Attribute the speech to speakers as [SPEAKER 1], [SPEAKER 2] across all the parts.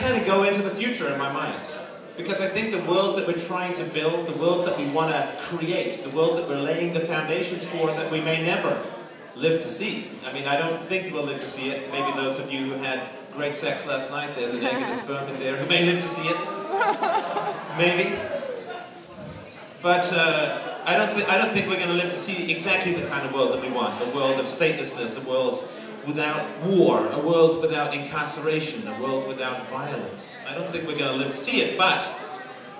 [SPEAKER 1] kind of go into the future in my mind. Because I think the world that we're trying to build, the world that we want to create, the world that we're laying the foundations for, that we may never live to see. I mean, I don't think we'll live to see it. Maybe those of you who had great sex last night, there's an egg and a sperm in there who may live to see it. Maybe. But I don't think we're going to live to see exactly the kind of world that we want. A world of statelessness, a world without war, a world without incarceration, a world without violence. I don't think we're going to live to see it, but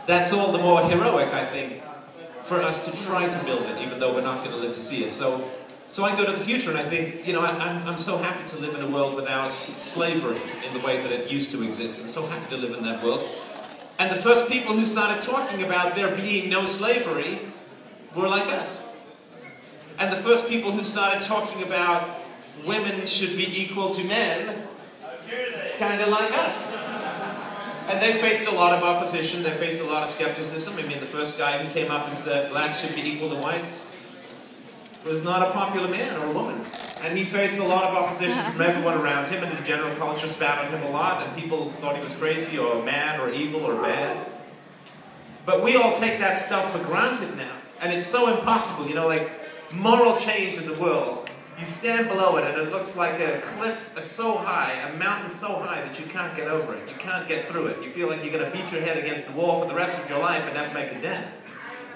[SPEAKER 1] that's all the more heroic, I think, for us to try to build it, even though we're not going to live to see it. So I go to the future and I think, I'm so happy to live in a world without slavery in the way that it used to exist. I'm so happy to live in that world. And the first people who started talking about there being no slavery were like us. And the first people who started talking about women should be equal to men, kind of like us. And they faced a lot of opposition, they faced a lot of skepticism. I mean, the first guy who came up and said blacks should be equal to whites was not a popular man or a woman. And he faced a lot of opposition from everyone around him, and the general culture spat on him a lot, and people thought he was crazy or mad or evil or bad. But we all take that stuff for granted now. And it's so impossible, like moral change in the world. You stand below it and it looks like a cliff so high, a mountain so high that you can't get over it. You can't get through it. You feel like you're going to beat your head against the wall for the rest of your life and never make a dent.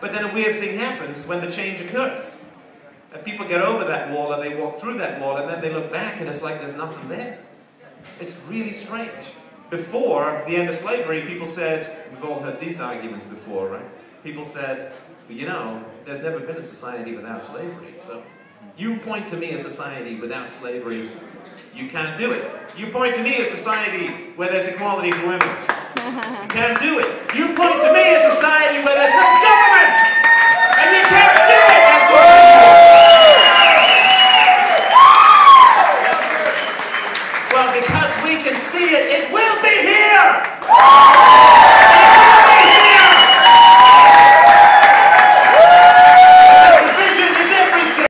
[SPEAKER 1] But then a weird thing happens when the change occurs. And people get over that wall and they walk through that wall and then they look back and it's like there's nothing there. It's really strange. Before the end of slavery, people said, we've all heard these arguments before, right? People said, there's never been a society without slavery, so you point to me a society without slavery, you can't do it. You point to me a society where there's equality for women, you can't do it. You point to me a society where there's no government.